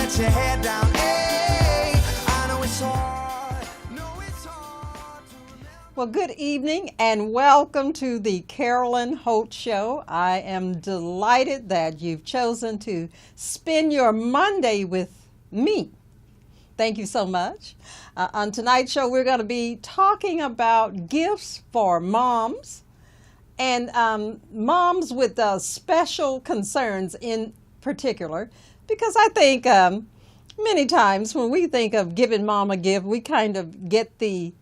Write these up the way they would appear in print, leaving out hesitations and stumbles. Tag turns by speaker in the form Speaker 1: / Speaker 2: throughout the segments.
Speaker 1: let your head down. Hey, I know it's hard. No, it's hard to remember.
Speaker 2: Well, good evening and welcome to the Carolyn Holt Show. I am delighted that you've chosen to spend your Monday with me. Thank you so much. On tonight's show, we're going to be talking about gifts for moms and moms with special concerns in particular, because I think many times when we think of giving mom a gift, we kind of get the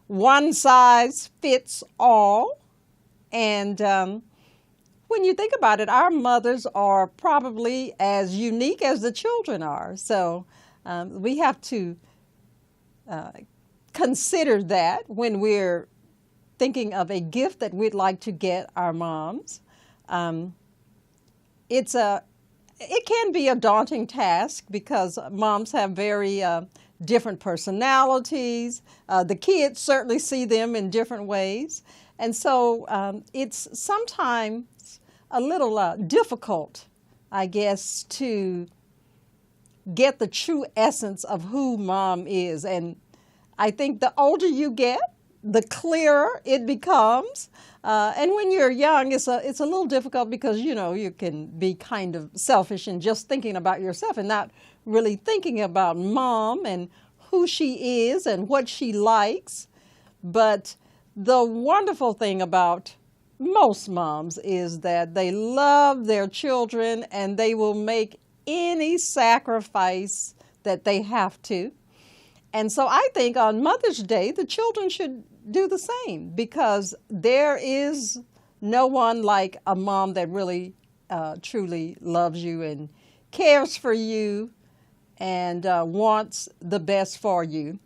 Speaker 2: one size fits all. And when you think about it, our mothers are probably as unique as the children are. So we have to consider that when we're thinking of a gift that we'd like to get our moms. It can be a daunting task because moms have very different personalities. The kids certainly see them in different ways. And so it's sometimes a little difficult, I guess, to get the true essence of who mom is. And I think the older you get, the clearer it becomes. And when you're young, it's a little difficult because, you know, you can be kind of selfish and just thinking about yourself and not really thinking about mom and who she is and what she likes. But the wonderful thing about most moms is that they love their children and they will make any sacrifice that they have to. And so I think on Mother's Day, the children should do the same, because there is no one like a mom that really truly loves you and cares for you and wants the best for you.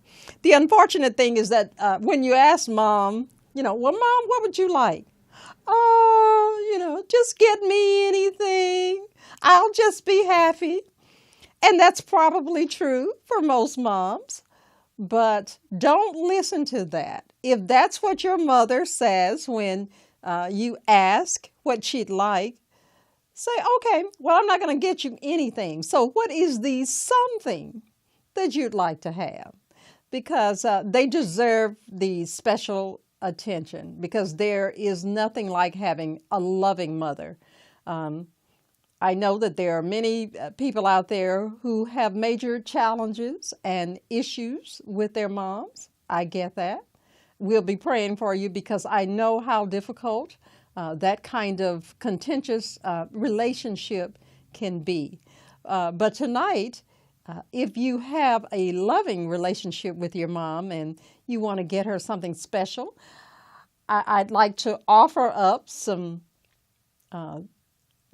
Speaker 2: The unfortunate thing is that when you ask mom, you know, well, mom, what would you like? Oh, you know, just get me anything. I'll just be happy. And that's probably true for most moms. But don't listen to that. If that's what your mother says when you ask what she'd like, say, okay, well, I'm not going to get you anything. So what is the something that you'd like to have? Because they deserve the special attention, because there is nothing like having a loving mother. I know that there are many people out there who have major challenges and issues with their moms. I get that. We'll be praying for you, because I know how difficult that kind of contentious relationship can be. But tonight, if you have a loving relationship with your mom and you want to get her something special, I'd like to offer up some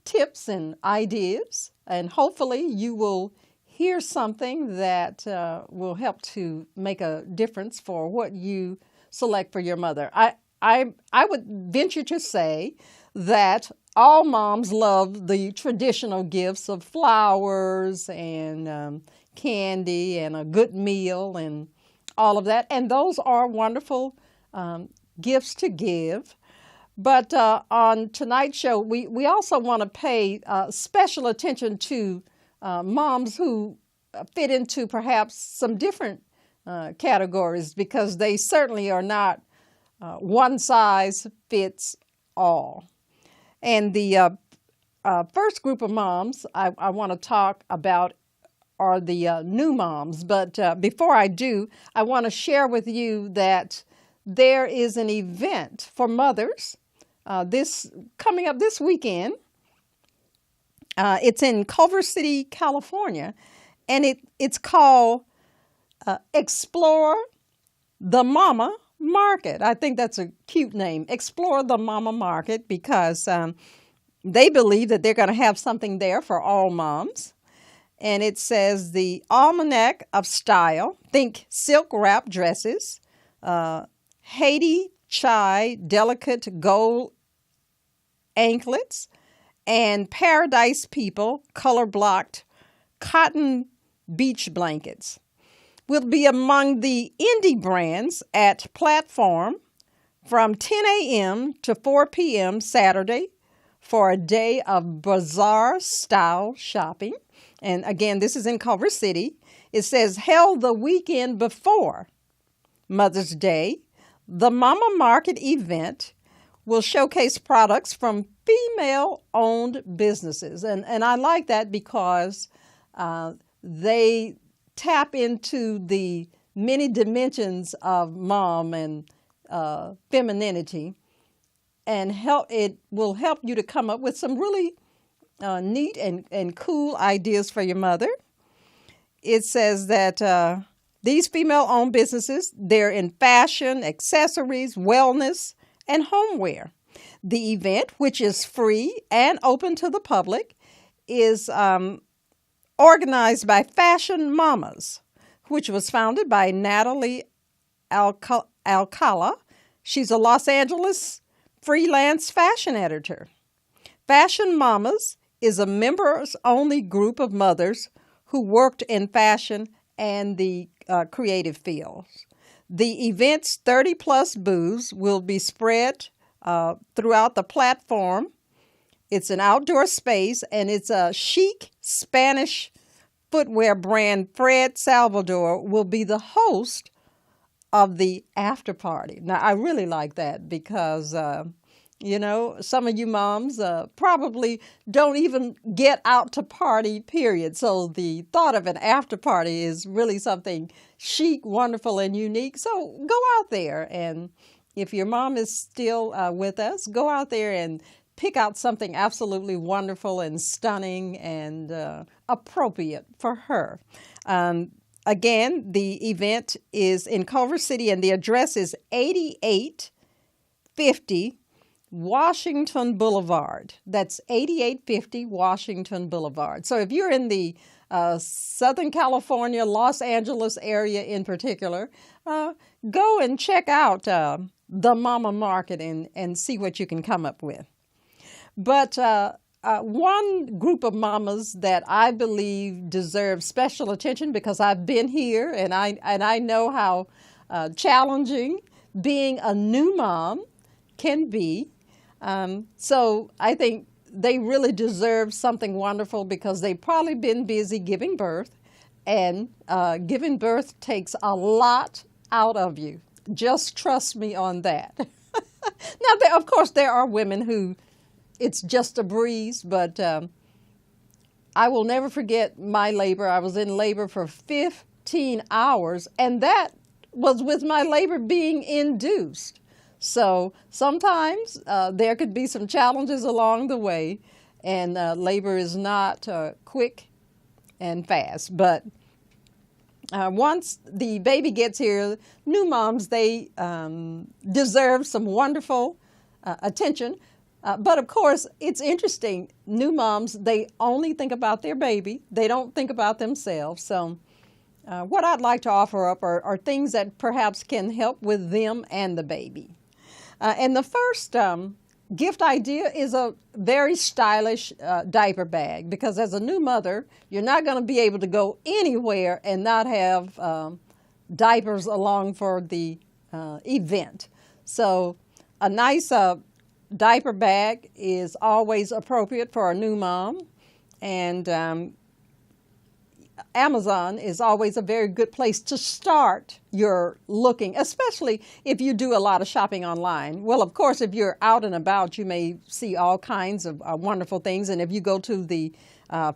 Speaker 2: tips and ideas, and hopefully you will hear something that will help to make a difference for what you select for your mother. I would venture to say that all moms love the traditional gifts of flowers and candy and a good meal and all of that, and those are wonderful gifts to give. But on tonight's show, we also want to pay special attention to moms who fit into perhaps some different categories, because they certainly are not one size fits all. And the first group of moms I want to talk about are the new moms. But before I do, I want to share with you that there is an event for mothers coming up this weekend. It's in Culver City, California, and it's called Explore the Mama Market. I think that's a cute name, Explore the Mama Market, because they believe that they're going to have something there for all moms. And it says the Almanac of Style, think silk wrap dresses, Haiti chai delicate gold anklets, and Paradise People color-blocked cotton beach blankets. Will be among the indie brands at Platform from 10 a.m. to 4 p.m. Saturday for a day of bazaar-style shopping. And again, this is in Culver City. It says, held the weekend before Mother's Day, the Mama Market event will showcase products from female-owned businesses. And I like that because they tap into the many dimensions of mom and femininity, and it will help you to come up with some really neat and cool ideas for your mother. It says that these female-owned businesses, they're in fashion, accessories, wellness, and homeware. The event, which is free and open to the public, is organized by Fashion Mamas, which was founded by Natalie Alcala. She's a Los Angeles freelance fashion editor. Fashion Mamas is a members-only group of mothers who worked in fashion and the creative fields. The event's 30-plus booths will be spread throughout the platform. It's an outdoor space, and it's a chic Spanish footwear brand. Fred Salvador will be the host of the after party. Now, I really like that because, some of you moms probably don't even get out to party, period. So the thought of an after party is really something chic, wonderful, and unique. So go out there, and if your mom is still with us, go out there and pick out something absolutely wonderful and stunning and appropriate for her. Again, the event is in Culver City, and the address is 8850 Washington Boulevard. That's 8850 Washington Boulevard. So if you're in the Southern California, Los Angeles area in particular, go and check out the Mama Market and see what you can come up with. But one group of mamas that I believe deserve special attention, because I've been here and I know how challenging being a new mom can be. So I think they really deserve something wonderful because they've probably been busy giving birth, and giving birth takes a lot out of you. Just trust me on that. Now, of course, there are women who it's just a breeze, but I will never forget my labor. I was in labor for 15 hours, and that was with my labor being induced. So sometimes there could be some challenges along the way, and labor is not quick and fast. But once the baby gets here, new moms, they deserve some wonderful attention. But of course, it's interesting. New moms, they only think about their baby. They don't think about themselves. So what I'd like to offer up are things that perhaps can help with them and the baby. And the first gift idea is a very stylish diaper bag, because as a new mother, you're not going to be able to go anywhere and not have diapers along for the event. So a nice diaper bag is always appropriate for a new mom, and Amazon is always a very good place to start your looking, especially if you do a lot of shopping online. Well, of course, if you're out and about, you may see all kinds of wonderful things, and if you go to the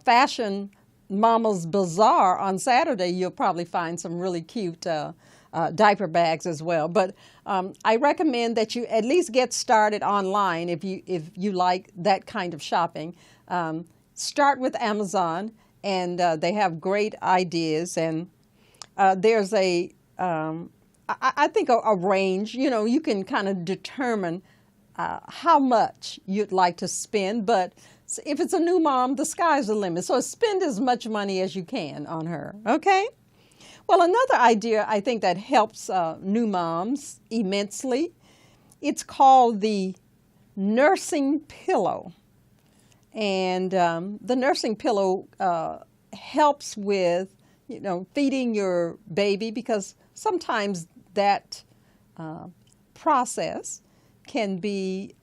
Speaker 2: Fashion Mama's Bazaar on Saturday, you'll probably find some really cute diaper bags as well. But I recommend that you at least get started online if you like that kind of shopping. Start with Amazon, and they have great ideas. And there's I think a range. You can kind of determine how much you'd like to spend. But if it's a new mom, the sky's the limit. So spend as much money as you can on her. Okay? Well, another idea I think that helps new moms immensely, it's called the nursing pillow. And the nursing pillow helps with, feeding your baby, because sometimes that process can be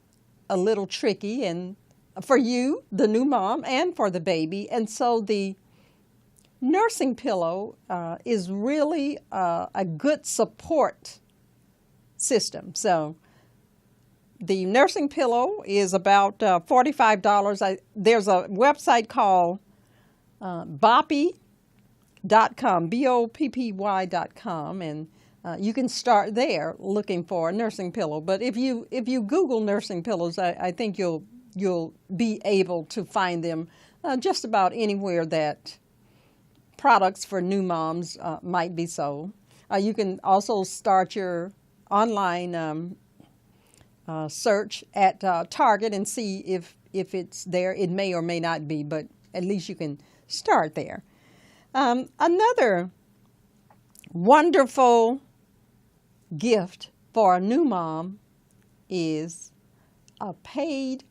Speaker 2: a little tricky, and for you, the new mom, and for the baby. And so the nursing pillow is really a good support system. So the nursing pillow is about $45. There's a website called boppy.com, boppy.com, and you can start there looking for a nursing pillow. But if you Google nursing pillows, I think you'll be able to find them just about anywhere that products for new moms might be sold. You can also start your online search at Target and see if it's there. It may or may not be, but at least you can start there. Another wonderful gift for a new mom is a paid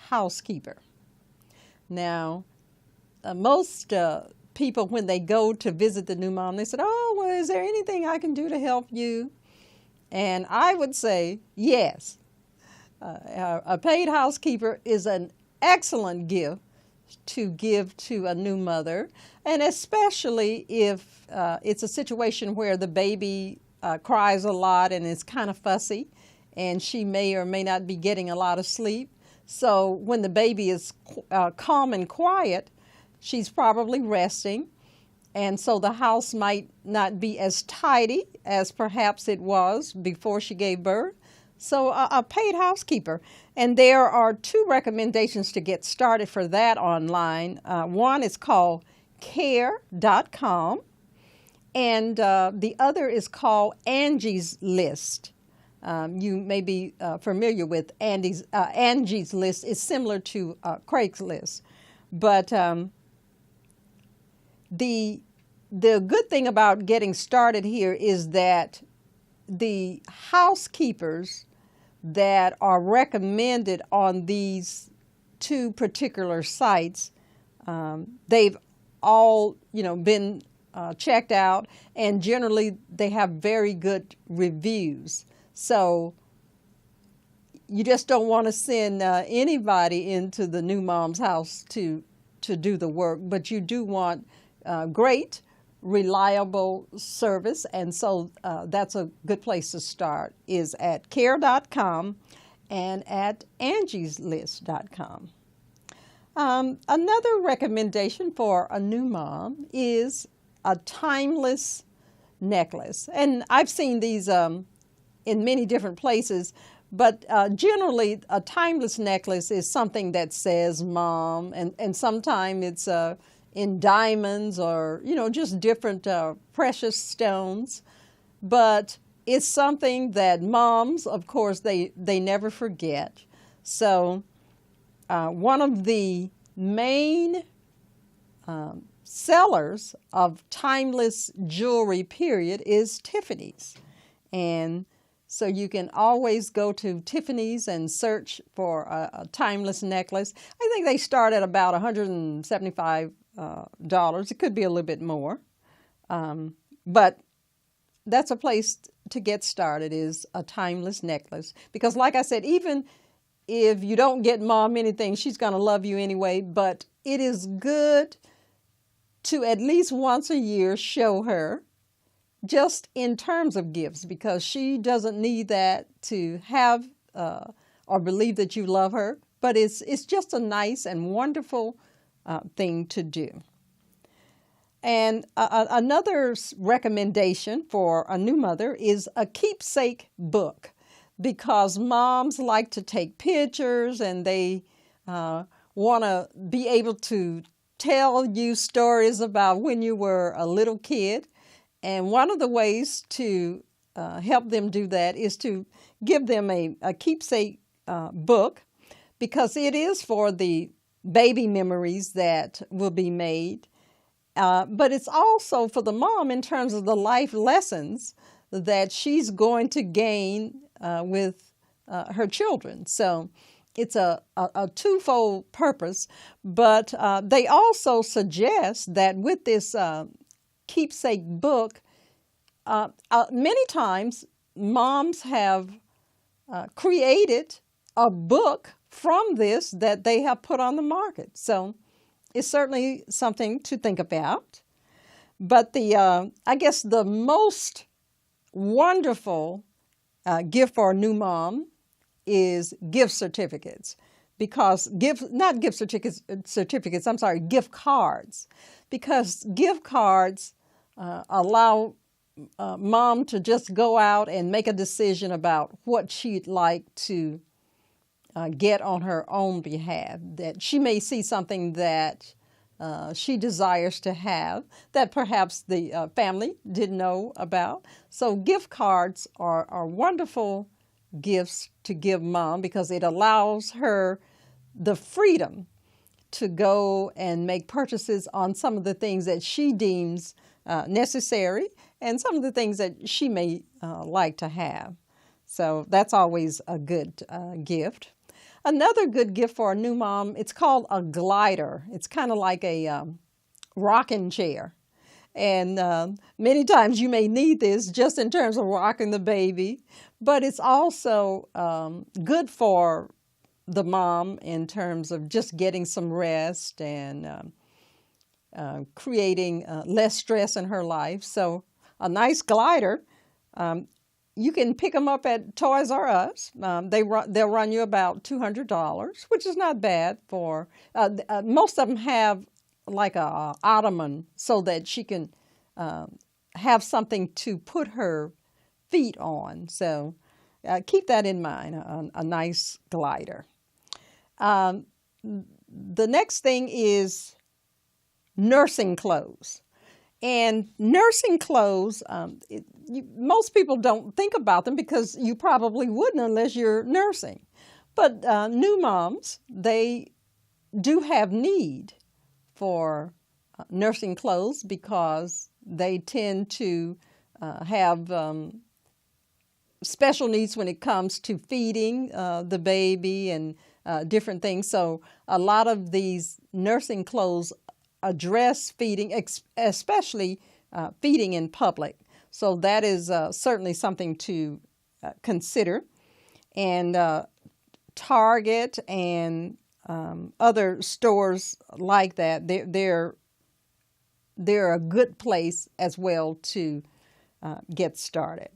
Speaker 2: housekeeper. Now, most people, when they go to visit the new mom, they said, "Oh, well, is there anything I can do to help you?" And I would say yes. A paid housekeeper is an excellent gift to give to a new mother, and especially if it's a situation where the baby cries a lot and is kind of fussy, and she may or may not be getting a lot of sleep. So when the baby is calm and quiet, she's probably resting, and so the house might not be as tidy as perhaps it was before she gave birth. So a paid housekeeper. And there are two recommendations to get started for that online. One is called care.com, and the other is called Angie's List. You may be familiar with Angie's List. Is similar to Craigslist. But the good thing about getting started here is that the housekeepers that are recommended on these two particular sites, they've all been checked out, and generally they have very good reviews. So you just don't want to send anybody into the new mom's house to do the work, but you do want great, reliable service, and so that's a good place to start, is at care.com and at angieslist.com. Another recommendation for a new mom is a timeless necklace. And I've seen these in many different places, but generally a timeless necklace is something that says mom, and sometimes it's in diamonds or, just different precious stones. But it's something that moms, of course, they never forget. So one of the main sellers of timeless jewelry, period, is Tiffany's. And so you can always go to Tiffany's and search for a timeless necklace. I think they start at about $175. It could be a little bit more, but that's a place to get started, is a timeless necklace. Because like I said, even if you don't get mom anything, she's going to love you anyway, but it is good to at least once a year show her, just in terms of gifts, because she doesn't need that to have or believe that you love her, but it's just a nice and wonderful thing to do. And another recommendation for a new mother is a Keepsake book, because moms like to take pictures and they want to be able to tell you stories about when you were a little kid. And one of the ways to help them do that is to give them a Keepsake book, because it is for the baby memories that will be made. But it's also for the mom in terms of the life lessons that she's going to gain with her children. So it's a twofold purpose. But they also suggest that with this Keepsake book, many times moms have created a book from this that they have put on the market. So it's certainly something to think about. But I guess the most wonderful gift for a new mom is gift certificates, because not gift certificates, I'm sorry, gift cards, because gift cards allow mom to just go out and make a decision about what she'd like to get on her own behalf, that she may see something that she desires to have that perhaps the family didn't know about. So gift cards are wonderful gifts to give mom, because it allows her the freedom to go and make purchases on some of the things that she deems necessary and some of the things that she may like to have. So that's always a good gift. Another good gift for a new mom, it's called a glider. It's kind of like a rocking chair. And many times you may need this just in terms of rocking the baby, but it's also good for the mom in terms of just getting some rest and creating less stress in her life. So a nice glider, you can pick them up at Toys R Us. They'll run you about $200, which is not bad for, most of them have like a ottoman so that she can have something to put her feet on. So keep that in mind, a nice glider. The next thing is nursing clothes. And nursing clothes, most people don't think about them because you probably wouldn't unless you're nursing. But new moms, they do have need for nursing clothes because they tend to have special needs when it comes to feeding the baby and different things. So a lot of these nursing clothes address feeding, especially feeding in public. So that is certainly something to consider. And Target and other stores like that, they're a good place as well to get started.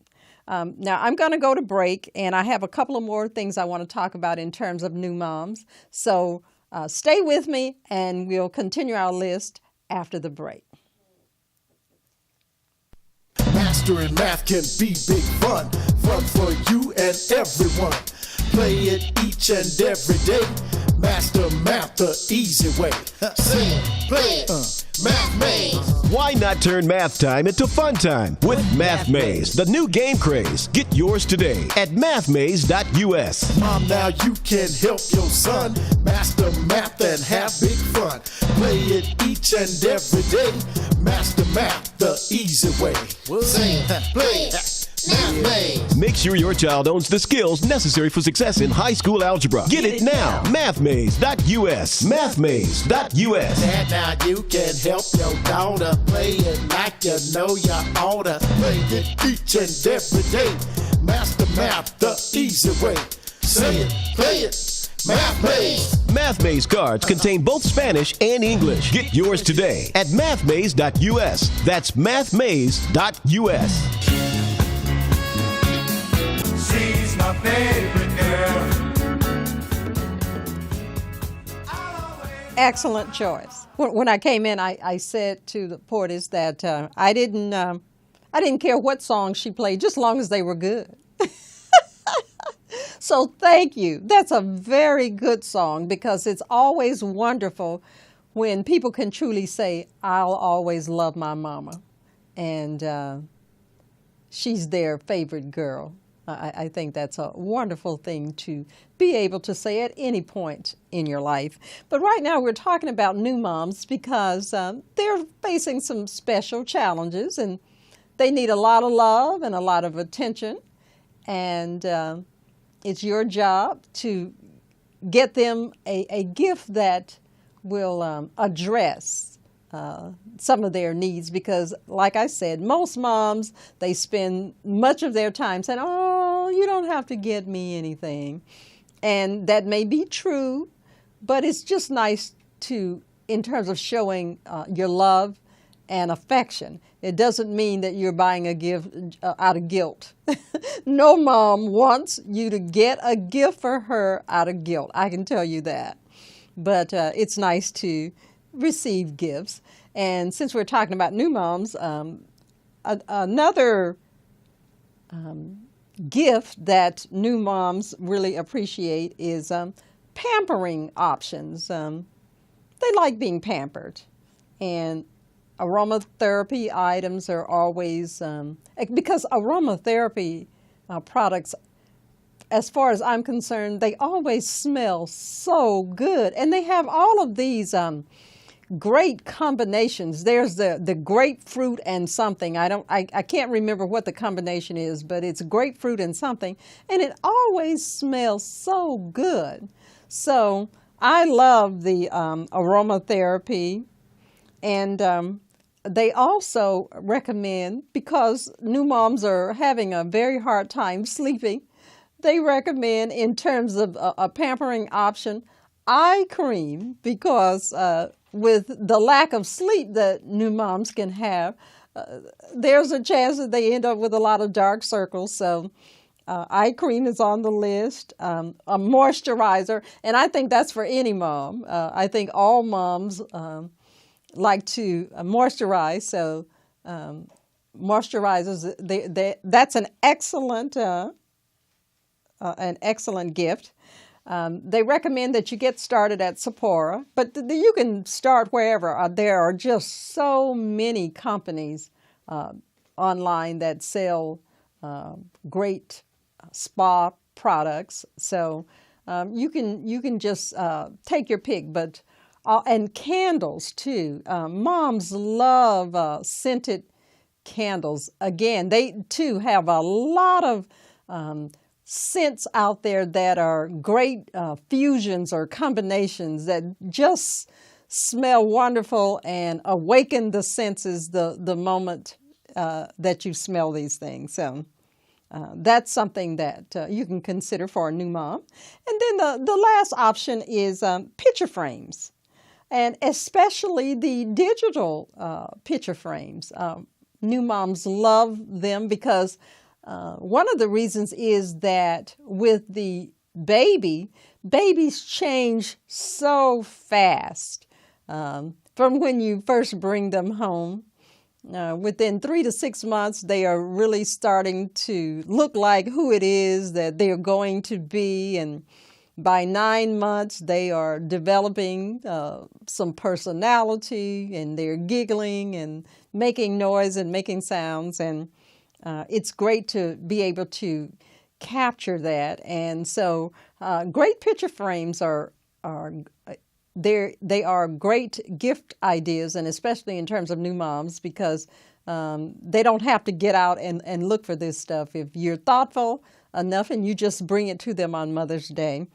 Speaker 2: Now I'm going to go to break, and I have a couple of more things I want to talk about in terms of new moms. So stay with me, and we'll continue our list after the break.
Speaker 3: Mastering math can be big fun for you and everyone. Play it each and every day. Master math the easy way. Sing, play it, Math Maze.
Speaker 4: Why not turn math time into fun time with Math Maze, the new game craze? Get yours today at mathmaze.us.
Speaker 3: Mom, now you can help your son master math and have big fun. Play it each and every day. Master math the easy way. Sing, play it, Math Maze.
Speaker 4: Make sure your child owns the skills necessary for success in high school algebra. Get it now. Mathmaze.us. Mathmaze.us.
Speaker 3: Dad, now you can help your daughter play it like you know you oughta. Play it each and every day. Master math the easy way. Say it, play it, Math Maze.
Speaker 4: Math Maze cards contain both Spanish and English. Get yours today at mathmaze.us. That's mathmaze.us.
Speaker 1: She's my favorite girl.
Speaker 2: Excellent choice. When I came in, I said to the porters that I didn't care what song she played, just as long as they were good. So thank you. That's a very good song, because it's always wonderful when people can truly say, I'll always love my mama, and she's their favorite girl. I think that's a wonderful thing to be able to say at any point in your life. But right now we're talking about new moms because they're facing some special challenges, and they need a lot of love and a lot of attention. And it's your job to get them a gift that will address some of their needs, because like I said, most moms, they spend much of their time saying, oh, you don't have to get me anything. And that may be true, but it's just nice to, in terms of showing your love and affection. It doesn't mean that you're buying a gift out of guilt. No mom wants you to get a gift for her out of guilt. I can tell you that. But it's nice to receive gifts. And since we're talking about new moms, another gift that new moms really appreciate is pampering options. They like being pampered. And aromatherapy items are always, because aromatherapy products, as far as I'm concerned, they always smell so good. And they have all of these great combinations. There's the grapefruit and something. I can't remember what the combination is, but it's grapefruit and something. And it always smells so good. So I love the aromatherapy. And they also recommend, because new moms are having a very hard time sleeping, they recommend, in terms of a pampering option, eye cream, because with the lack of sleep that new moms can have, there's a chance that they end up with a lot of dark circles. So eye cream is on the list. A moisturizer, and I think that's for any mom. I think all moms like to moisturize, so moisturizers, that's an excellent gift. They recommend that you get started at Sephora, but you can start wherever. There are just so many companies online that sell great spa products, so you can just take your pick. But and candles too. Moms love scented candles. Again, they too have a lot of scents out there that are great fusions or combinations that just smell wonderful and awaken the senses the moment that you smell these things. So that's something that you can consider for a new mom. And then the last option is picture frames. And especially the digital picture frames. New moms love them because one of the reasons is that with the babies change so fast from when you first bring them home. Within 3 to 6 months, they are really starting to look like who it is that they're going to be, and by 9 months, they are developing some personality, and they're giggling and making noise and making sounds. And it's great to be able to capture that. And so great picture frames they are great gift ideas, and especially in terms of new moms, because they don't have to get out and look for this stuff. If you're thoughtful enough and you just bring it to them on Mother's Day,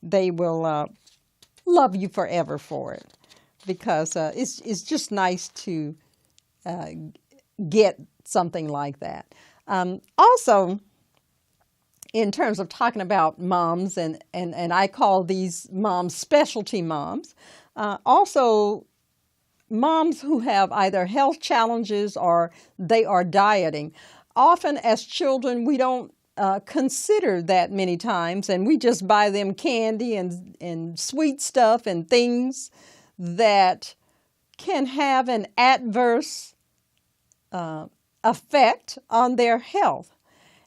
Speaker 2: they will love you forever for it, because it's just nice to get something like that. Also, in terms of talking about moms, and I call these moms specialty moms, also moms who have either health challenges or they are dieting. Often as children, we don't consider that many times, and we just buy them candy and sweet stuff and things that can have an adverse effect on their health.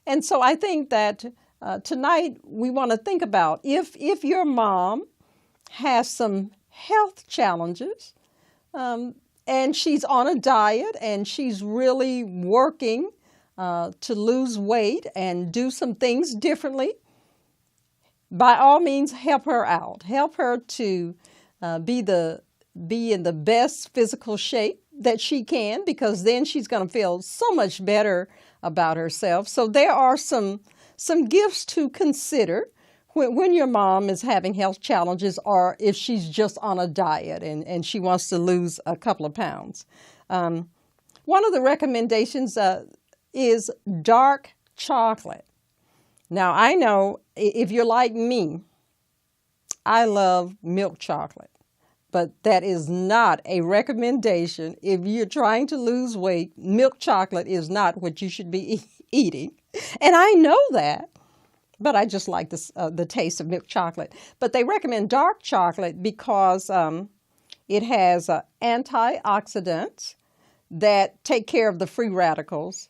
Speaker 2: And so I think that tonight we want to think about if your mom has some health challenges and she's on a diet and she's really working to lose weight and do some things differently, by all means help her out. Help her to be in the best physical shape that she can, because then she's going to feel so much better about herself. So there are some gifts to consider when your mom is having health challenges, or if she's just on a diet and she wants to lose a couple of pounds. One of the recommendations is dark chocolate. Now, I know if you're like me, I love milk chocolate. but that is not a recommendation. If you're trying to lose weight, milk chocolate is not what you should be eating. And I know that, but I just like the taste of milk chocolate. But they recommend dark chocolate because it has antioxidants that take care of the free radicals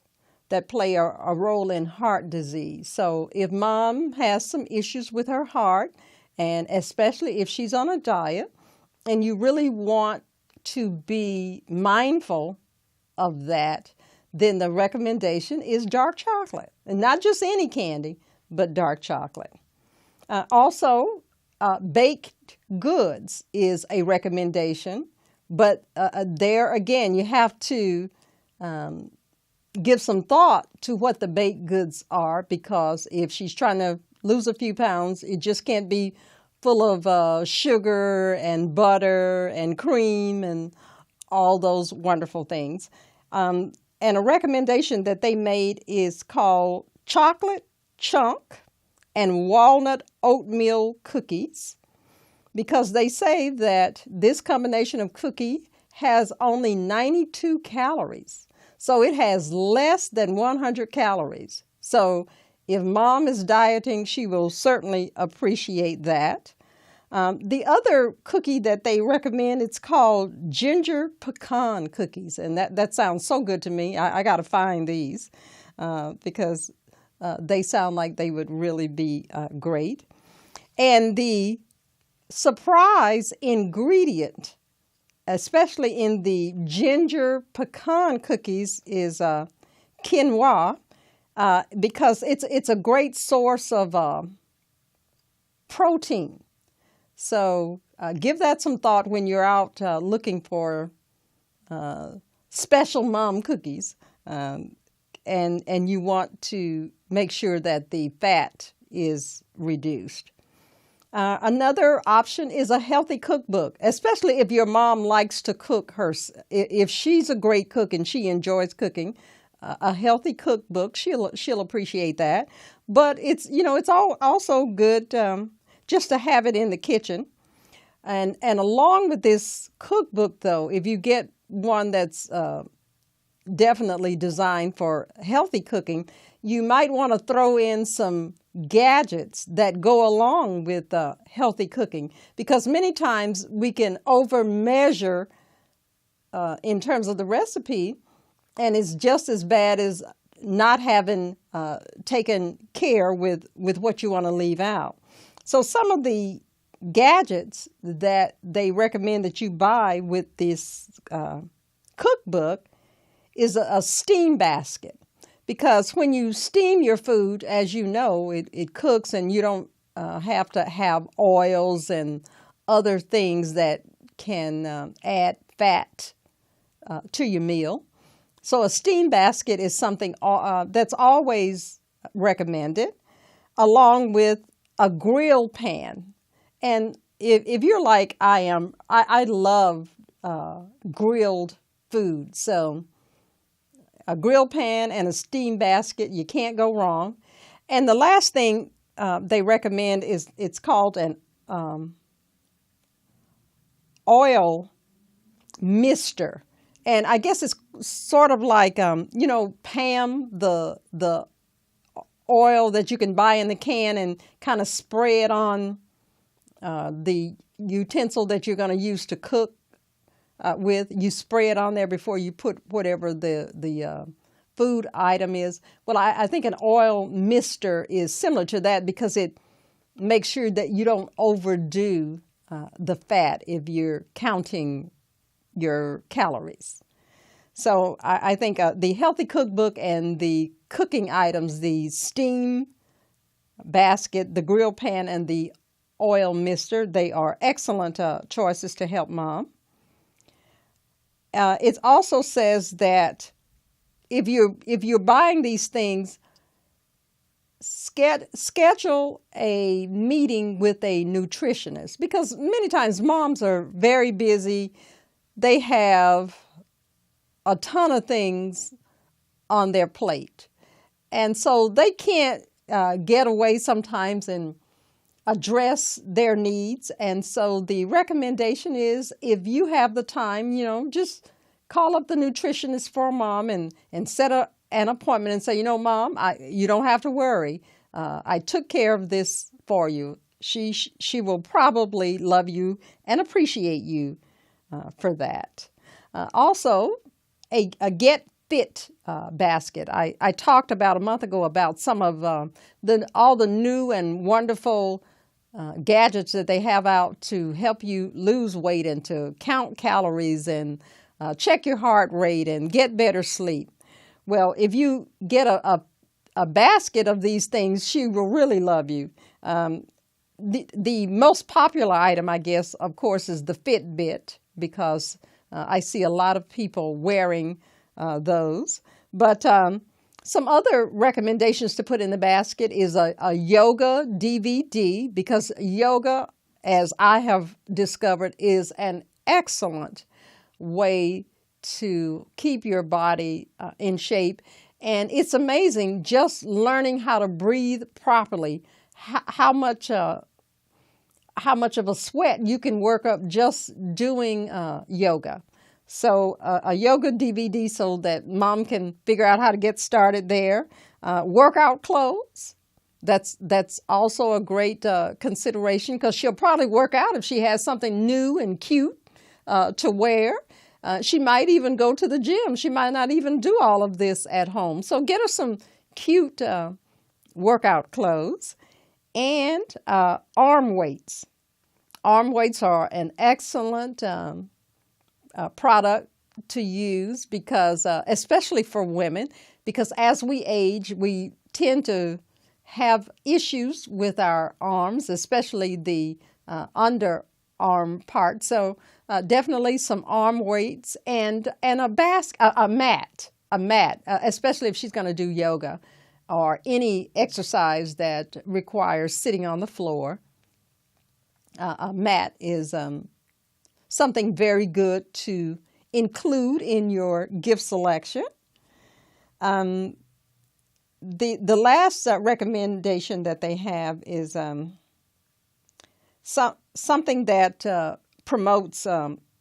Speaker 2: that play a role in heart disease. So if mom has some issues with her heart, and especially if she's on a diet, and you really want to be mindful of that, then the recommendation is dark chocolate. And not just any candy, but dark chocolate. Also, baked goods is a recommendation, but there again, you have to give some thought to what the baked goods are, because if she's trying to lose a few pounds, it just can't be full of sugar and butter and cream and all those wonderful things. And a recommendation that they made is called chocolate chunk and walnut oatmeal cookies, because they say that this combination of cookie has only 92 calories. So it has less than 100 calories. So if mom is dieting, she will certainly appreciate that. The other cookie that they recommend, it's called ginger pecan cookies. And that sounds so good to me. I got to find these because they sound like they would really be great. And the surprise ingredient, especially in the ginger pecan cookies, is quinoa, because it's a great source of protein. So give that some thought when you're out looking for special mom cookies, and you want to make sure that the fat is reduced. Another option is a healthy cookbook, especially if your mom likes to cook if she's a great cook and she enjoys cooking. A healthy cookbook, she'll appreciate that. But it's also good just to have it in the kitchen. And along with this cookbook, though, if you get one that's definitely designed for healthy cooking, you might want to throw in some gadgets that go along with healthy cooking, because many times we can over-measure in terms of the recipe, and it's just as bad as not having taken care with what you want to leave out. So some of the gadgets that they recommend that you buy with this cookbook is a steam basket. Because when you steam your food, as you know, it cooks, and you don't have to have oils and other things that can add fat to your meal. So a steam basket is something that's always recommended, along with a grill pan. And if you're like I am, I love grilled food. So a grill pan and a steam basket, you can't go wrong. And the last thing they recommend is it's called an oil mister. And I guess it's sort of like, Pam, the oil that you can buy in the can and kind of spray it on the utensil that you're going to use to cook with. You spray it on there before you put whatever the food item is. Well, I think an oil mister is similar to that, because it makes sure that you don't overdo the fat if you're counting your calories. So I think the healthy cookbook and the cooking items, the steam basket, the grill pan, and the oil mister, they are excellent choices to help mom. It also says that if you're buying these things, schedule a meeting with a nutritionist, because many times moms are very busy. They have a ton of things on their plate, and so they can't get away sometimes and address their needs. And so the recommendation is, if you have the time, just call up the nutritionist for mom and set an appointment and say, Mom, you don't have to worry. I took care of this for you. She will probably love you and appreciate you for that. Also, a Get Fit basket. I talked about a month ago about some of all the new and wonderful gadgets that they have out to help you lose weight and to count calories and check your heart rate and get better sleep. Well, if you get a basket of these things, she will really love you. The most popular item, I guess, of course, is the Fitbit, because I see a lot of people wearing those. But some other recommendations to put in the basket is a yoga DVD, because yoga, as I have discovered, is an excellent way to keep your body in shape. And it's amazing just learning how to breathe properly, how much of a sweat you can work up just doing yoga. So a yoga DVD so that mom can figure out how to get started there. Workout clothes, that's also a great consideration, because she'll probably work out if she has something new and cute to wear. She might even go to the gym. She might not even do all of this at home. So get her some cute workout clothes. And arm weights. Arm weights are an excellent product to use, because especially for women, because as we age, we tend to have issues with our arms, especially the underarm part. So definitely some arm weights and a mat, especially if she's going to do yoga or any exercise that requires sitting on the floor. A mat is something very good to include in your gift selection. The last recommendation that they have is something that promotes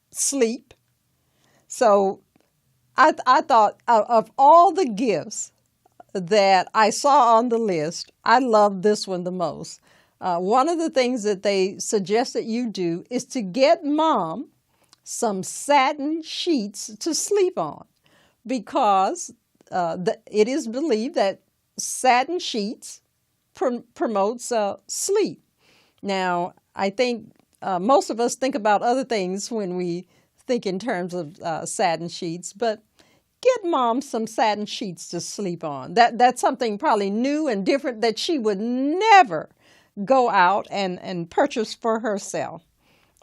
Speaker 2: sleep. So I thought of all the gifts that I saw on the list, I love this one the most. One of the things that they suggest that you do is to get mom some satin sheets to sleep on, because it is believed that satin sheets promotes sleep. Now, I think most of us think about other things when we think in terms of satin sheets, but get mom some satin sheets to sleep on. That's something probably new and different that she would never go out and purchase for herself.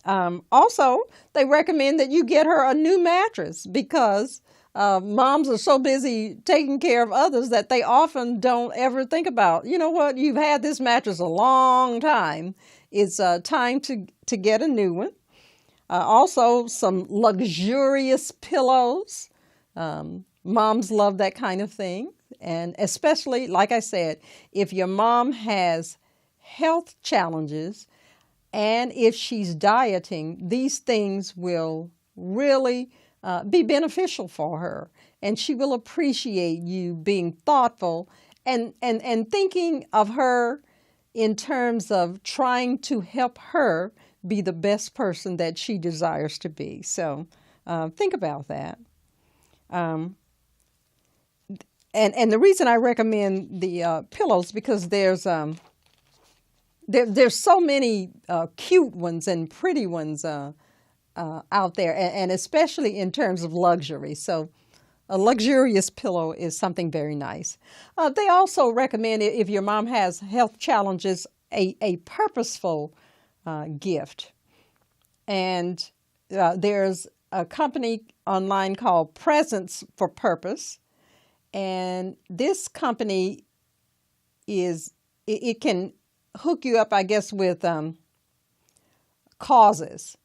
Speaker 2: Also, they recommend that you get her a new mattress, because moms are so busy taking care of others that they often don't ever think about, you've had this mattress a long time. It's time to get a new one. Also, some luxurious pillows. Moms love that kind of thing. And especially, like I said, if your mom has health challenges and if she's dieting, these things will really be beneficial for her. And she will appreciate you being thoughtful and thinking of her in terms of trying to help her be the best person that she desires to be. So think about that. And the reason I recommend the pillows, because there's so many cute ones and pretty ones out there, and especially in terms of luxury. So a luxurious pillow is something very nice. They also recommend, if your mom has health challenges, a purposeful gift. And there's a company online called Presents for Purpose. And this company it can hook you up, I guess, with causes.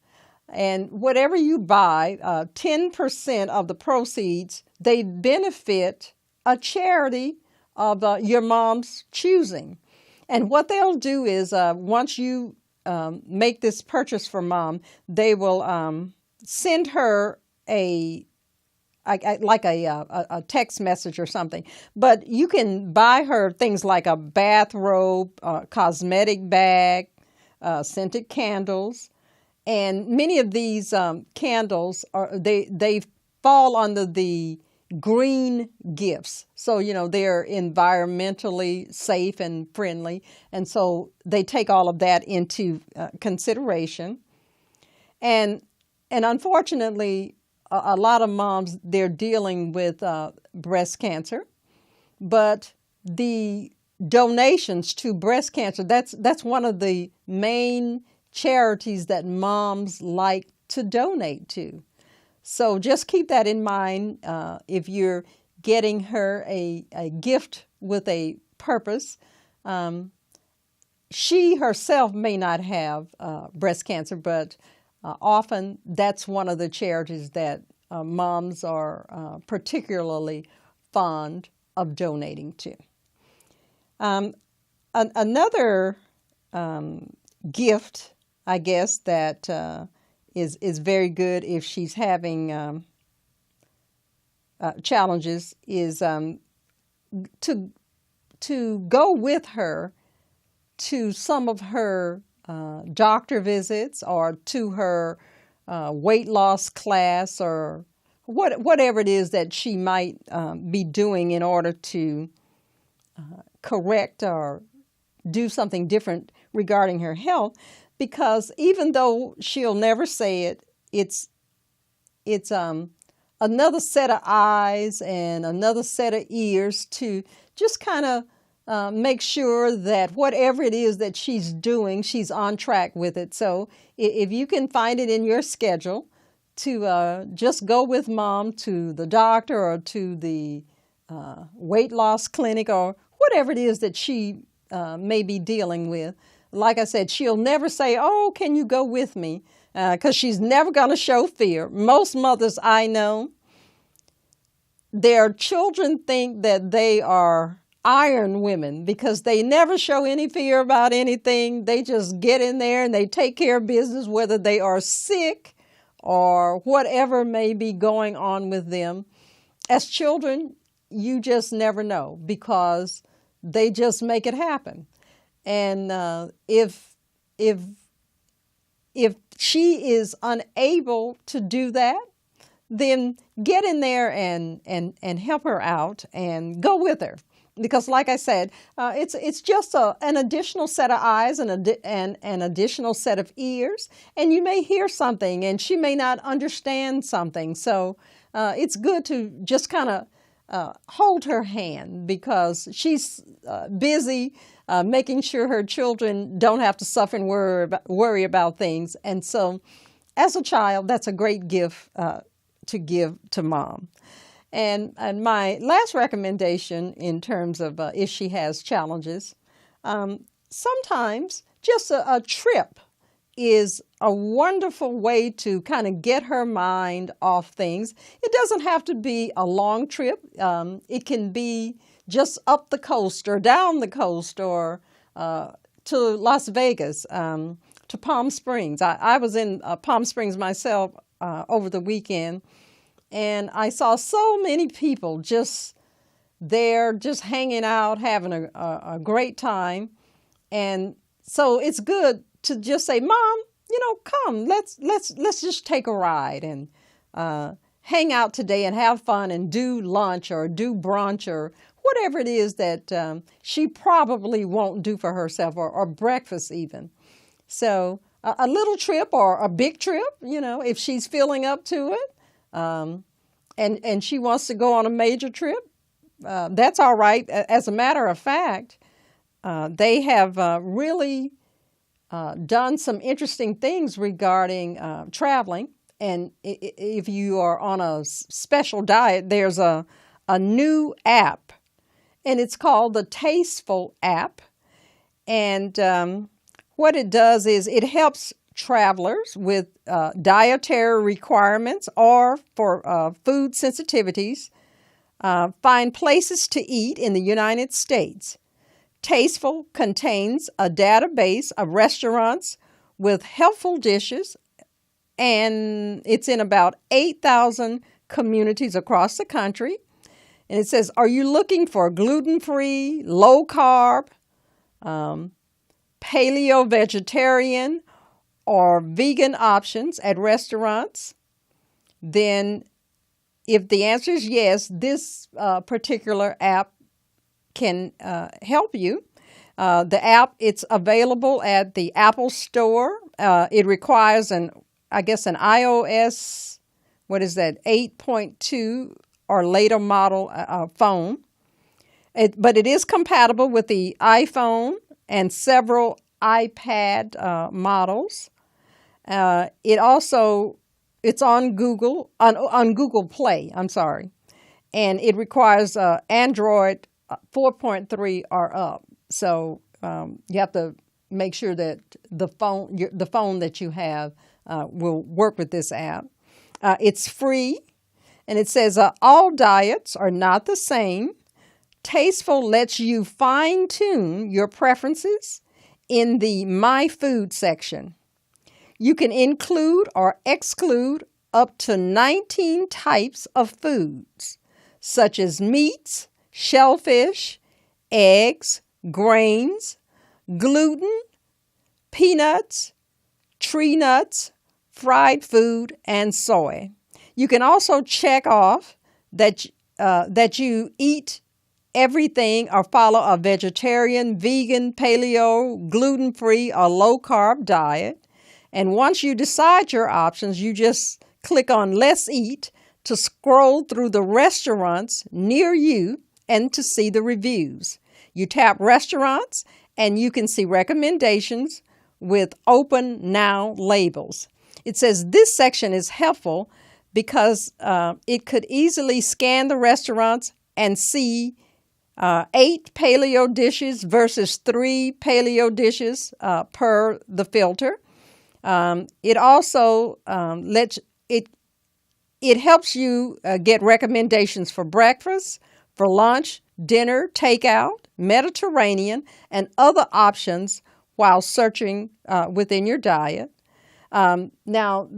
Speaker 2: And whatever you buy, 10% of the proceeds, they benefit a charity of your mom's choosing. And what they'll do is once you make this purchase for mom, they will send her like a text message or something. But you can buy her things like a bathrobe, cosmetic bag, scented candles, and many of these candles they fall under the green gifts. So, they're environmentally safe and friendly. And so they take all of that into consideration. And unfortunately, a lot of moms, they're dealing with breast cancer. But the donations to breast cancer, that's one of the main charities that moms like to donate to. So just keep that in mind if you're getting her a gift with a purpose. She herself may not have breast cancer, but often that's one of the charities that moms are particularly fond of donating to. Another gift, I guess, that is very good if she's having challenges is to go with her to some of her doctor visits or to her weight loss class or whatever it is that she might be doing in order to correct or do something different regarding her health. Because even though she'll never say it, it's another set of eyes and another set of ears to just kind of make sure that whatever it is that she's doing, she's on track with it. So if you can find it in your schedule to just go with mom to the doctor or to the weight loss clinic or whatever it is that she may be dealing with. Like I said, she'll never say, "Oh, can you go with me?" Because she's never going to show fear. Most mothers I know, their children think that they are iron women because they never show any fear about anything. They just get in there and they take care of business, whether they are sick or whatever may be going on with them. As children, you just never know because they just make it happen. And if she is unable to do that, then get in there and help her out and go with her. Because like I said, it's just an additional set of eyes and an additional set of ears. And you may hear something and she may not understand something. So it's good to just kind of hold her hand because she's busy making sure her children don't have to suffer and worry about things. And so as a child, that's a great gift to give to mom. And my last recommendation in terms of if she has challenges, sometimes just a trip is a wonderful way to kind of get her mind off things. It doesn't have to be a long trip. It can be just up the coast or down the coast or to Las Vegas, to Palm Springs. I was in Palm Springs myself over the weekend, and I saw so many people just there, just hanging out, having a great time. And so it's good to just say, "Mom, come, let's just take a ride and hang out today and have fun and do lunch or do brunch or whatever it is that she probably won't do for herself or breakfast even." So a little trip or a big trip, if she's feeling up to it, and she wants to go on a major trip, that's all right. As a matter of fact, they have really done some interesting things regarding traveling. And if you are on a special diet, there's a new app, and it's called the Tasteful app. And what it does is it helps travelers with dietary requirements or for food sensitivities find places to eat in the United States, Tasteful contains a database of restaurants with helpful dishes, and it's in about 8,000 communities across the country. And it says, are you looking for gluten-free, low-carb, paleo-vegetarian, or vegan options at restaurants? Then if the answer is yes, this particular app can help you. The app, it's available at the Apple Store. It requires an iOS, 8.2 or later model phone. But it is compatible with the iPhone and several iPad models. It's on Google Play. And it requires Android 4.3 or up. So you have to make sure that the phone that you have will work with this app. It's free, and it says all diets are not the same. Tasteful lets you fine-tune your preferences in the My Food section. You can include or exclude up to 19 types of foods, such as meats, shellfish, eggs, grains, gluten, peanuts, tree nuts, fried food, and soy. You can also check off that you eat everything or follow a vegetarian, vegan, paleo, gluten-free, or low-carb diet. And once you decide your options, you just click on Let's Eat to scroll through the restaurants near you and to see the reviews. You tap restaurants and you can see recommendations with Open Now labels. It says this section is helpful because it could easily scan the restaurants and see 8 paleo dishes versus 3 paleo dishes per the filter. It also it helps you get recommendations for breakfast, for lunch, dinner, takeout, Mediterranean, and other options while searching within your diet. Now,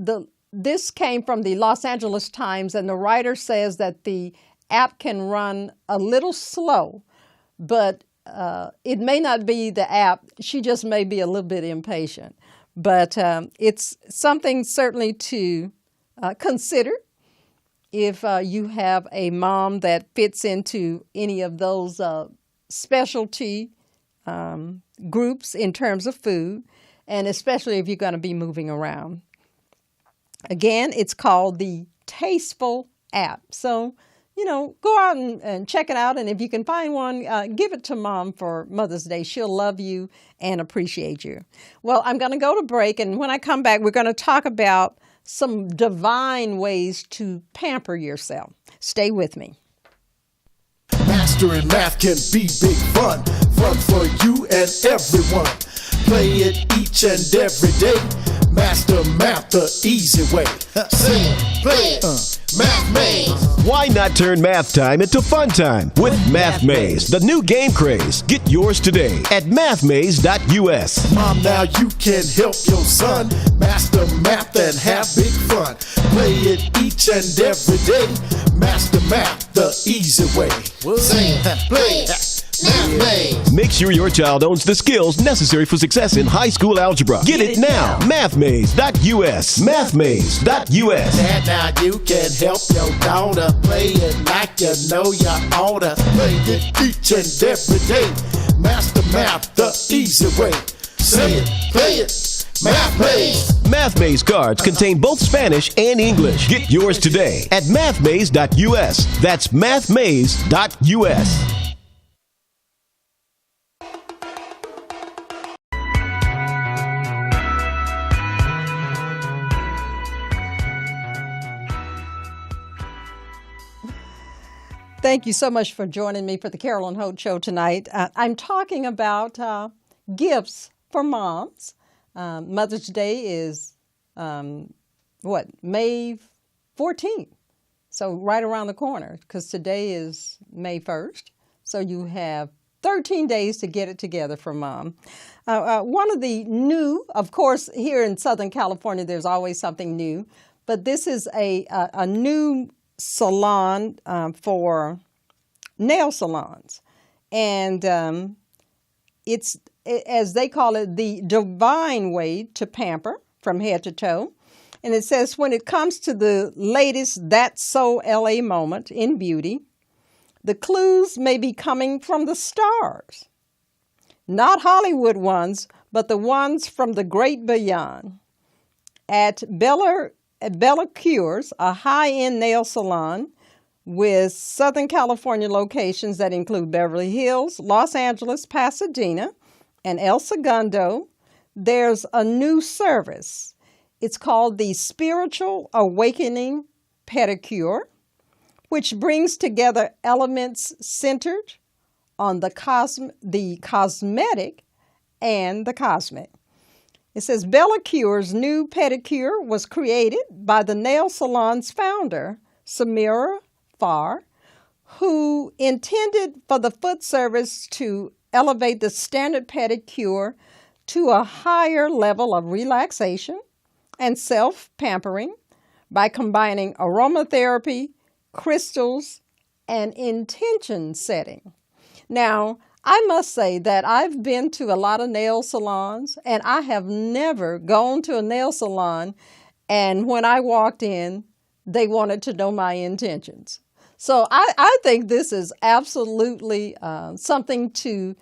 Speaker 2: this came from the Los Angeles Times, and the writer says that the app can run a little slow, but it may not be the app. She just may be a little bit impatient. But it's something certainly to consider if you have a mom that fits into any of those specialty groups in terms of food, and especially if you're going to be moving around. Again, it's called the Tasteful app. So, go out and check it out. And if you can find one, give it to Mom for Mother's Day. She'll love you and appreciate you. Well, I'm going to go to break. And when I come back, we're going to talk about some divine ways to pamper yourself. Stay with me.
Speaker 3: Mastering math can be big fun. Fun for you and everyone. Play it each and every day. Master math the easy way. Say it, play it. Math Maze.
Speaker 4: Why not turn math time into fun time with Math Maze, the new game craze? Get yours today at mathmaze.us.
Speaker 3: Mom, now you can help your son master math and have big fun. Play it each and every day. Master math the easy way. Say it, play it. Math Maze.
Speaker 4: Make sure your child owns the skills necessary for success in high school algebra. Get it now. Mathmaze.us. Mathmaze.us.
Speaker 3: Dad, now you can help your daughter play it like you know you oughta. Play it each and every day. Master math the easy way. Say it, play it. Math Maze.
Speaker 4: Math Maze cards contain both Spanish and English. Get yours today at mathmaze.us. That's mathmaze.us.
Speaker 2: Thank you so much for joining me for the Carolyn Holt Show tonight. I'm talking about gifts for moms. Mother's Day is, May 14th. So right around the corner, because today is May 1st. So you have 13 days to get it together for Mom. One of the new, of course, here in Southern California, there's always something new, but this is a new salon for nail salons. And it's, as they call it, the divine way to pamper from head to toe. And it says, when it comes to the latest That's So LA moment in beauty, the clues may be coming from the stars. Not Hollywood ones, but the ones from the great beyond. At Pedicure, a high-end nail salon with Southern California locations that include Beverly Hills, Los Angeles, Pasadena, and El Segundo, there's a new service. It's called the Spiritual Awakening Pedicure, which brings together elements centered on the cosmetic and the cosmic. It says Pedicure's new pedicure was created by the nail salon's founder, Samira Farr, who intended for the foot service to elevate the standard pedicure to a higher level of relaxation and self-pampering by combining aromatherapy, crystals, and intention setting. Now, I must say that I've been to a lot of nail salons, and I have never gone to a nail salon and when I walked in, they wanted to know my intentions. So I think this is absolutely something to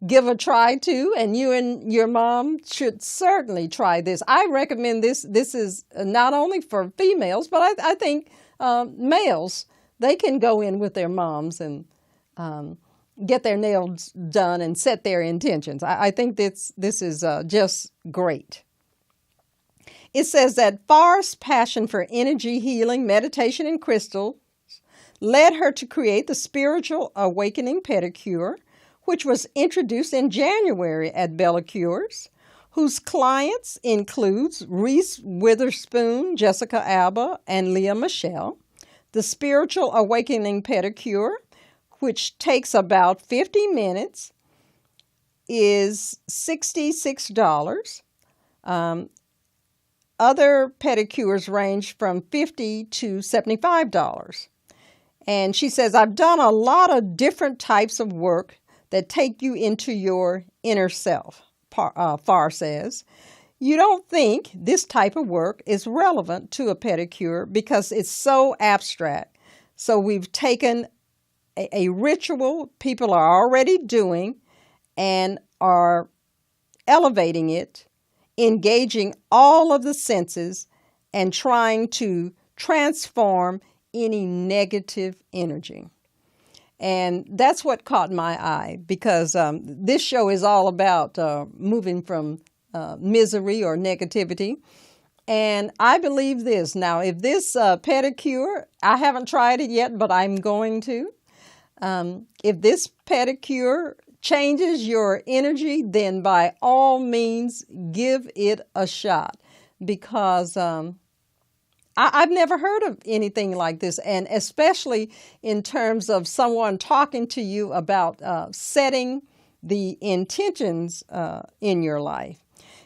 Speaker 2: give a try to, and you and your mom should certainly try this. I recommend this. This is not only for females, but I think males, they can go in with their moms and get their nails done and set their intentions. I think this is just great. It says that Farr's passion for energy healing, meditation, and crystals led her to create the Spiritual Awakening Pedicure, which was introduced in January at Pedicure's, whose clients includes Reese Witherspoon, Jessica Alba, and Leah Michelle. The Spiritual Awakening Pedicure, which takes about 50 minutes, is $66. Other pedicures range from $50 to $75. And she says, I've done a lot of different types of work that take you into your inner self, Farr says. You don't think this type of work is relevant to a pedicure because it's so abstract. So we've taken a ritual people are already doing and are elevating it, engaging all of the senses, and trying to transform any negative energy. And that's what caught my eye, because this show is all about moving from misery or negativity. And I believe this. Now, if this pedicure, I haven't tried it yet, but I'm going to. If this pedicure changes your energy, then by all means, give it a shot, because I've never heard of anything like this, and especially in terms of someone talking to you about setting the intentions in your life.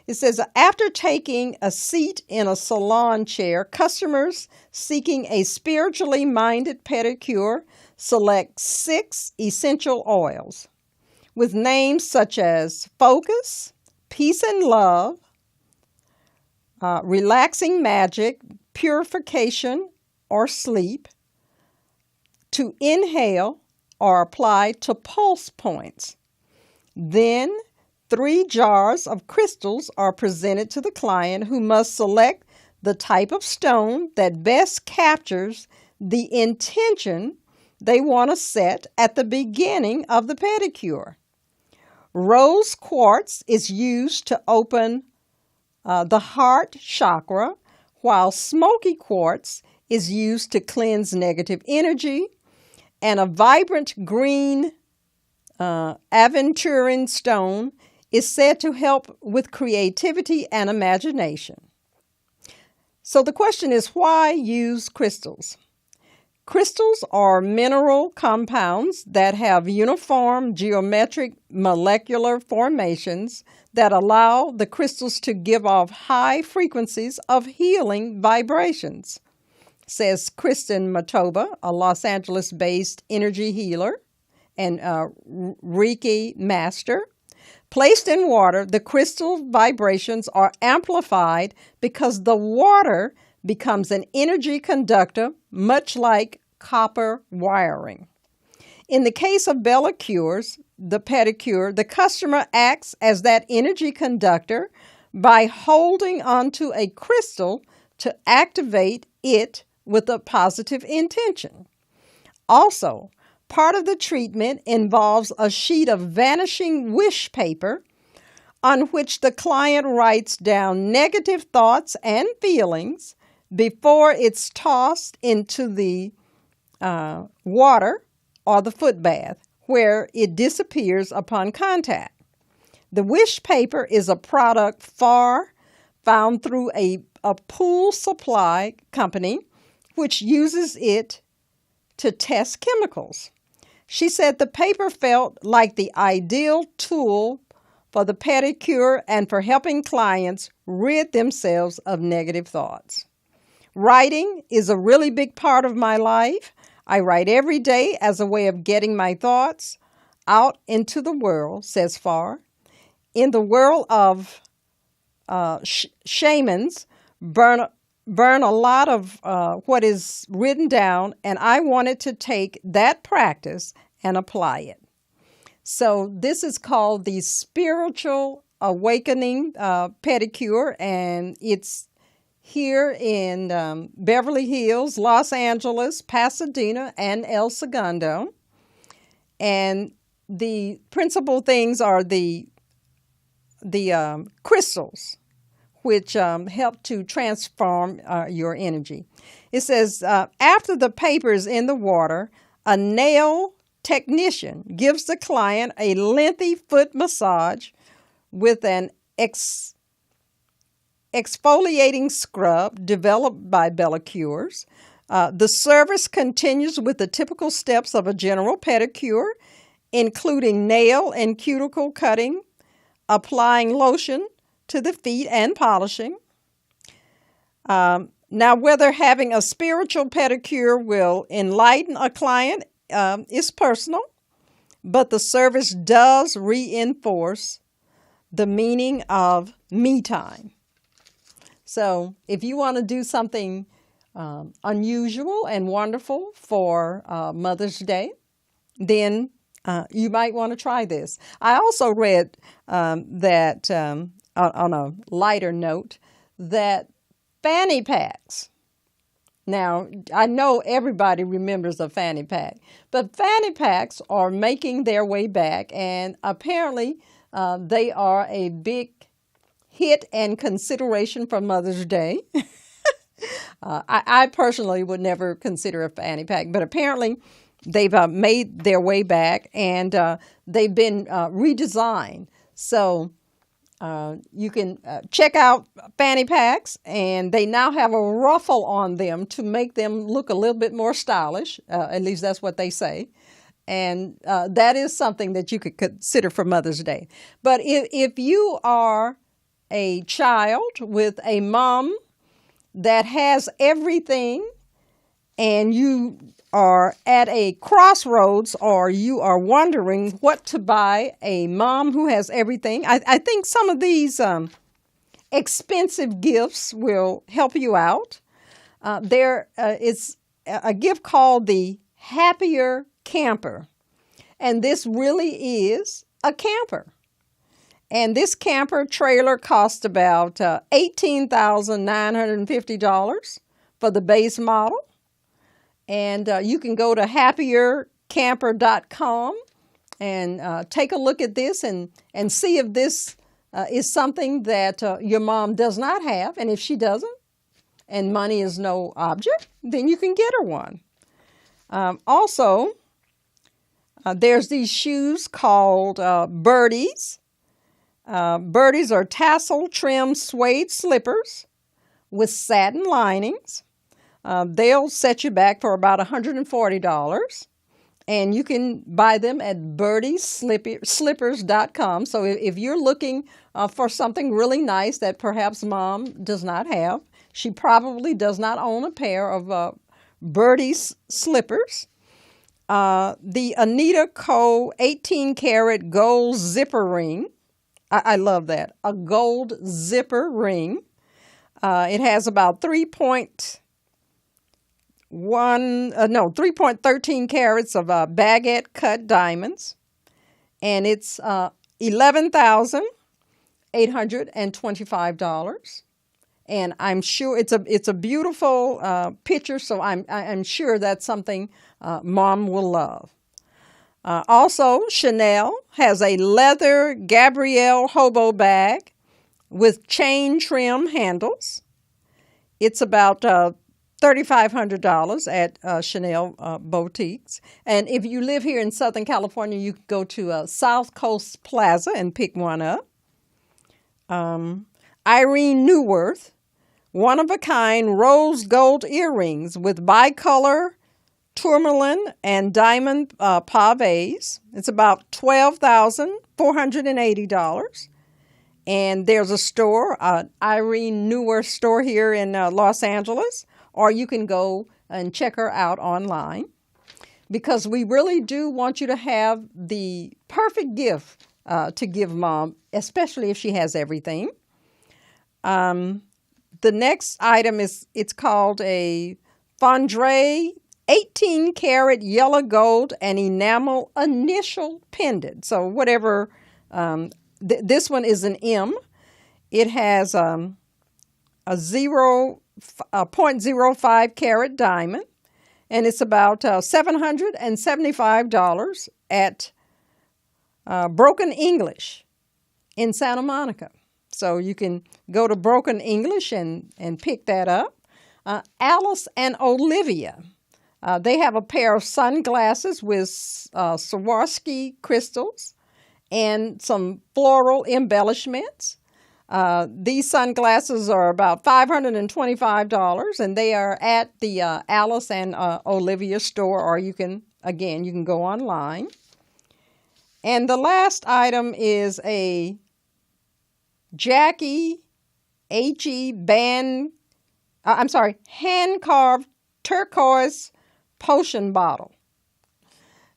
Speaker 2: It says, after taking a seat in a salon chair, customers seeking a spiritually minded pedicure select 6 essential oils with names such as Focus, Peace and Love, Relaxing Magic, Purification or Sleep, to inhale or apply to pulse points. Then 3 jars of crystals are presented to the client, who must select the type of stone that best captures the intention they want to set at the beginning of the pedicure. Rose quartz is used to open the heart chakra, while smoky quartz is used to cleanse negative energy, and a vibrant green aventurine stone is said to help with creativity and imagination. So the question is, why use crystals? Crystals are mineral compounds that have uniform geometric molecular formations that allow the crystals to give off high frequencies of healing vibrations, says Kristen Matoba, a Los Angeles-based energy healer and Reiki master. Placed in water, the crystal vibrations are amplified because the water becomes an energy conductor, much like copper wiring. In the case of Pedicures, the Pedicure, the customer acts as that energy conductor by holding onto a crystal to activate it with a positive intention. Also, part of the treatment involves a sheet of vanishing wish paper on which the client writes down negative thoughts and feelings before it's tossed into the water or the foot bath, where it disappears upon contact. The wish paper is a product found through a pool supply company, which uses it to test chemicals. She said the paper felt like the ideal tool for the pedicure and for helping clients rid themselves of negative thoughts. Writing is a really big part of my life. I write every day as a way of getting my thoughts out into the world, says Farr. In the world of shamans, burn a lot of what is written down, and I wanted to take that practice and apply it. So this is called the Spiritual Awakening Pedicure, and it's here in Beverly Hills, Los Angeles, Pasadena, and El Segundo. And the principal things are the crystals, which help to transform your energy. It says, after the paper is in the water, a nail technician gives the client a lengthy foot massage with an exfoliating scrub developed by Pedicures. The service continues with the typical steps of a general pedicure, including nail and cuticle cutting, applying lotion to the feet, and polishing. Now, whether having a spiritual pedicure will enlighten a client is personal, but the service does reinforce the meaning of me time. So if you want to do something unusual and wonderful for Mother's Day, then you might want to try this. I also read that, on a lighter note, that fanny packs. Now, I know everybody remembers a fanny pack, but fanny packs are making their way back, and apparently they are a big hit and consideration for Mother's Day. I personally would never consider a fanny pack, but apparently they've made their way back, and they've been redesigned. So you can check out fanny packs, and they now have a ruffle on them to make them look a little bit more stylish. At least that's what they say. And that is something that you could consider for Mother's Day. But if you are a child with a mom that has everything, and you are at a crossroads, or you are wondering what to buy a mom who has everything, I think some of these expensive gifts will help you out. There is a gift called the Happier Camper, and this really is a camper. And this camper trailer cost about $18,950 for the base model. And you can go to happiercamper.com and take a look at this and see if this is something that your mom does not have. And if she doesn't, and money is no object, then you can get her one. Also, there's these shoes called Birdies. Birdies are tassel trimmed suede slippers with satin linings. They'll set you back for about $140. And you can buy them at birdieslippers.com. So if you're looking for something really nice that perhaps mom does not have, she probably does not own a pair of Birdie's slippers. The Anita Co. 18-karat gold zipper ring. I love that. A gold zipper ring. It has about 3.13 carats of baguette cut diamonds, and it's $11,825. And I'm sure it's a beautiful picture, so I'm sure that's something mom will love. Also, Chanel has a leather Gabrielle hobo bag with chain trim handles. It's about $3,500 at Chanel boutiques. And if you live here in Southern California, you can go to South Coast Plaza and pick one up. Irene Newworth, one-of-a-kind rose gold earrings with bicolor tourmaline and diamond pavés. It's about $12,480. And there's a store, Irene Newworth store here in Los Angeles, or you can go and check her out online, because we really do want you to have the perfect gift to give mom, especially if she has everything. The next item it's called a Fondre 18-karat yellow gold and enamel initial pendant. So whatever, this one is an M. It has a 0.05 carat diamond, and it's about $775 at Broken English in Santa Monica. So you can go to Broken English and pick that up. Alice and Olivia, they have a pair of sunglasses with Swarovski crystals and some floral embellishments. These sunglasses are about $525, and they are at the Alice and Olivia store, or you can go online. And the last item is a Jackie H.E. hand-carved turquoise potion bottle.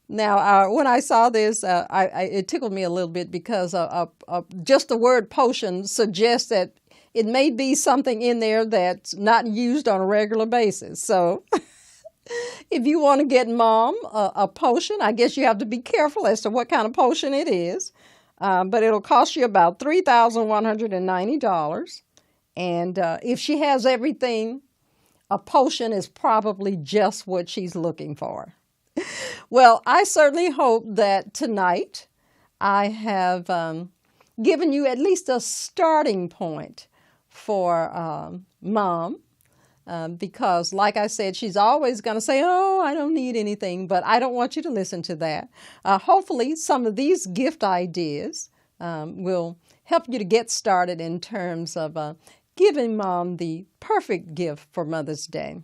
Speaker 2: Now, when I saw this, it tickled me a little bit, because just the word potion suggests that it may be something in there that's not used on a regular basis. So if you want to get mom a potion, I guess you have to be careful as to what kind of potion it is. But it'll cost you about $3,190. And if she has everything, a potion is probably just what she's looking for. Well, I certainly hope that tonight I have given you at least a starting point for mom, because like I said, she's always going to say, oh, I don't need anything, but I don't want you to listen to that. Hopefully some of these gift ideas will help you to get started in terms of giving mom the perfect gift for Mother's Day.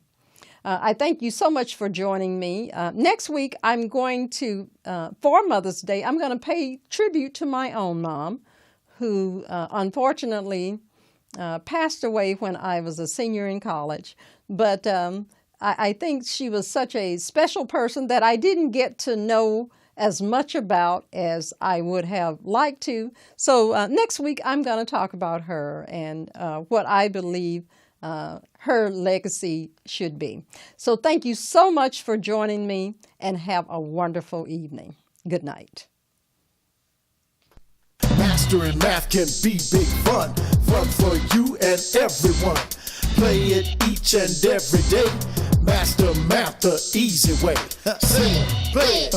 Speaker 2: I thank you so much for joining me. Next week, I'm going to, for Mother's Day, I'm going to pay tribute to my own mom, who unfortunately passed away when I was a senior in college. But I think she was such a special person that I didn't get to know as much about as I would have liked to. So next week, I'm going to talk about her and what I believe her legacy should be. So thank you so much for joining me, and have a wonderful evening. Good night.
Speaker 3: Mastering math can be big fun for you and everyone. Play it each and every day. Master math the easy way. Sing it, play it,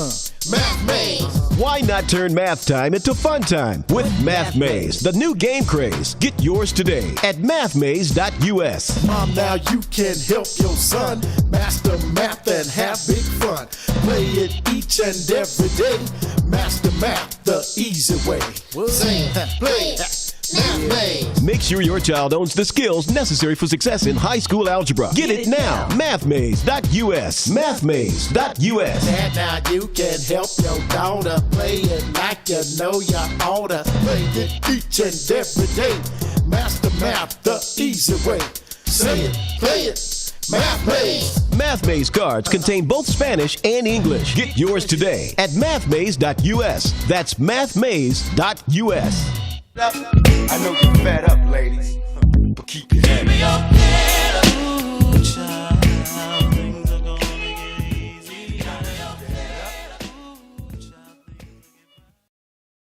Speaker 3: Math Maze.
Speaker 4: Why not turn math time into fun time with Math Maze, the new game craze? Get yours today at mathmaze.us.
Speaker 3: Mom, now you can help your son master math and have big fun. Play it each and every day. Master math the easy way. Sing it, play it, Math Maze.
Speaker 4: Make sure your child owns the skills necessary for success in high school algebra. Get it now. Mathmaze.us. Mathmaze.us.
Speaker 3: And now you can help your daughter play it like you know you oughta. Play it each and every day. Master math the easy way. Say it, play it. Math Maze.
Speaker 4: Math Maze cards contain both Spanish and English. Get yours today at mathmaze.us. That's mathmaze.us.
Speaker 5: I know you're fed up, ladies, but keep your head up.